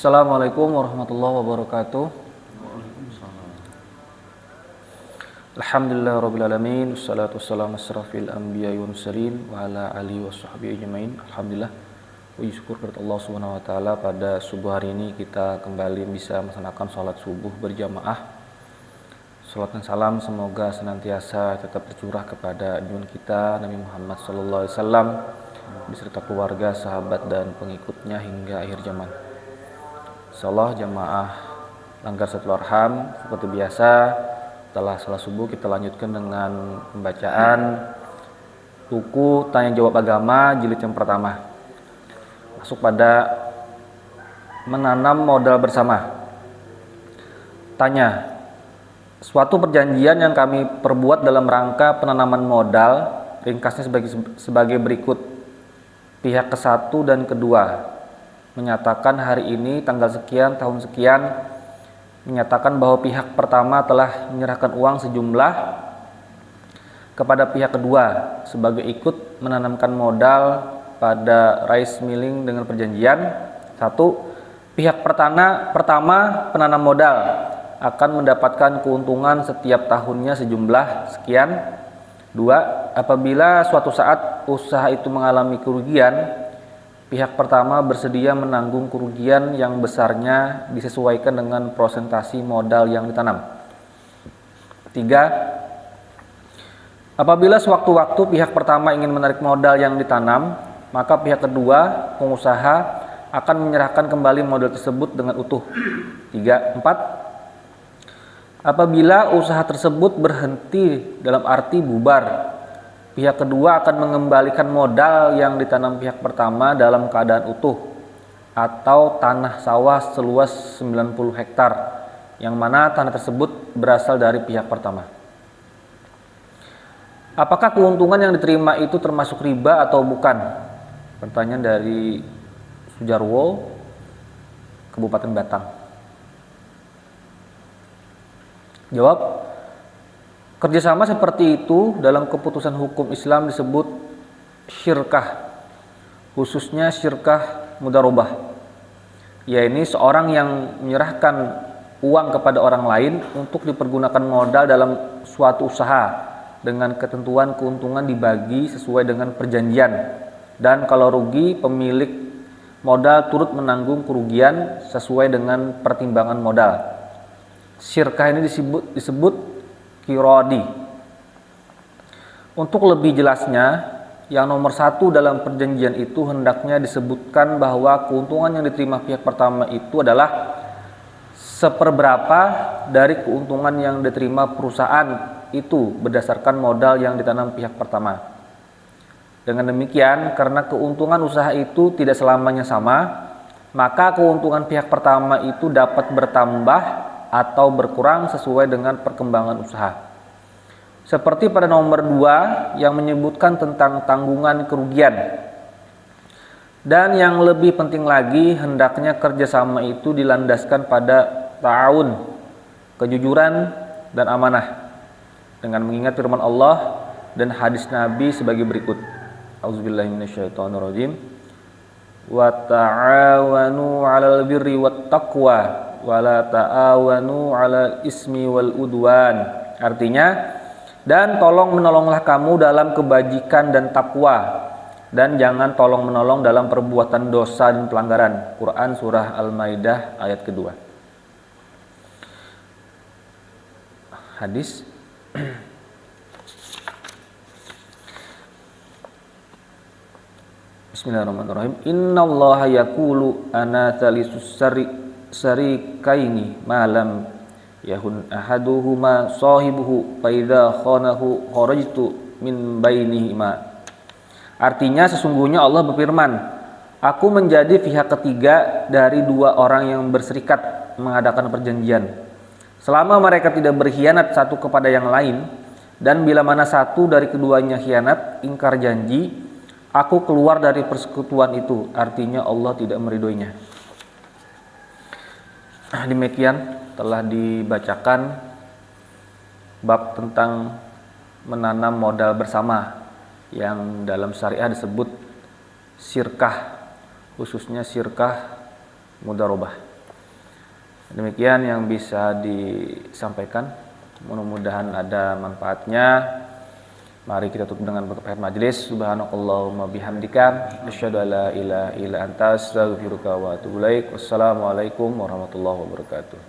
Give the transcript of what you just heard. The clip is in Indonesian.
Assalamualaikum warahmatullahi wabarakatuh. Alhamdulillahirrabbilalamin. Wassalatu wassalamu asrafil anbiya wa mursalin wa ala alihi wa sahbihi ajmain. Alhamdulillah, puji syukur kepada Allah Subhanahu wa taala, pada subuh hari ini kita kembali bisa melaksanakan salat subuh berjamaah. Salat dan salam semoga senantiasa tetap tercurah kepada junjungan kita Nabi Muhammad sallallahu alaihi wasallam beserta keluarga, sahabat dan pengikutnya hingga akhir zaman. Insyaallah jamaah Langgar Setul Arham, seperti biasa setelah salat subuh kita lanjutkan dengan pembacaan buku Tanya Jawab Agama jilid yang pertama. Masuk pada menanam modal bersama. Tanya, suatu perjanjian yang kami perbuat dalam rangka penanaman modal, ringkasnya sebagai berikut. Pihak ke-1 dan kedua menyatakan hari ini tanggal sekian tahun sekian, menyatakan bahwa pihak pertama telah menyerahkan uang sejumlah kepada pihak kedua sebagai ikut menanamkan modal pada rice milling dengan perjanjian. 1. Pihak pertama penanam modal akan mendapatkan keuntungan setiap tahunnya sejumlah sekian. 2. Apabila suatu saat usaha itu mengalami kerugian, pihak pertama bersedia menanggung kerugian yang besarnya disesuaikan dengan prosentasi modal yang ditanam. 3. Apabila sewaktu-waktu pihak pertama ingin menarik modal yang ditanam, maka pihak kedua, pengusaha, akan menyerahkan kembali modal tersebut dengan utuh. 4. Apabila usaha tersebut berhenti dalam arti bubar, pihak kedua akan mengembalikan modal yang ditanam pihak pertama dalam keadaan utuh atau tanah sawah seluas 90 hektar yang mana tanah tersebut berasal dari pihak pertama. Apakah keuntungan yang diterima itu termasuk riba atau bukan? Pertanyaan dari Sujarwo, Kabupaten Batang. Jawab, kerjasama seperti itu dalam keputusan hukum Islam disebut syirkah, khususnya syirkah mudharabah, yaitu seorang yang menyerahkan uang kepada orang lain untuk dipergunakan modal dalam suatu usaha dengan ketentuan keuntungan dibagi sesuai dengan perjanjian, dan kalau rugi pemilik modal turut menanggung kerugian sesuai dengan pertimbangan modal. Syirkah ini disebut Kirodi. Untuk lebih jelasnya, yang nomor 1 dalam perjanjian itu hendaknya disebutkan bahwa keuntungan yang diterima pihak pertama itu adalah seperberapa dari keuntungan yang diterima perusahaan itu berdasarkan modal yang ditanam pihak pertama. Dengan demikian, karena keuntungan usaha itu tidak selamanya sama, maka keuntungan pihak pertama itu dapat bertambah atau berkurang sesuai dengan perkembangan usaha. Seperti pada nomor 2 yang menyebutkan tentang tanggungan kerugian. Dan yang lebih penting lagi, hendaknya kerjasama itu dilandaskan pada ta'awun, kejujuran dan amanah, dengan mengingat firman Allah dan hadis Nabi sebagai berikut. Auzubillahi minasyaitonirrajim. Wa ta'awanu 'alal birri wat taqwa wala ta'awanu 'ala ismi wal udwan. Artinya, dan tolong menolonglah kamu dalam kebajikan dan takwa, dan jangan tolong menolong dalam perbuatan dosa dan pelanggaran. Quran surah Al-Maidah ayat kedua. Hadis Bismillahirrahmanirrahim. Innallaha yaqulu ana thalisus sarikaini malam yahun ahaduhuma sahibuhu fa idza khanahu kharajtu min bainihima. Artinya, sesungguhnya Allah berfirman, aku menjadi pihak ketiga dari 2 orang yang berserikat mengadakan perjanjian, selama mereka tidak berkhianat satu kepada yang lain, dan bila mana satu dari keduanya khianat, ingkar janji, aku keluar dari persekutuan itu. Artinya Allah tidak meridhoinya. Demikian telah dibacakan bab tentang menanam modal bersama yang dalam syariah disebut syirkah, khususnya syirkah mudharabah. Demikian yang bisa disampaikan. Mudah-mudahan ada manfaatnya. Mari kita tutup dengan berkah majelis. Subhanakallahumma bihamdika asyhadu an la ilaha illa anta astaghfiruka wa atubu ilaik. Wassalamualaikum warahmatullahi wabarakatuh.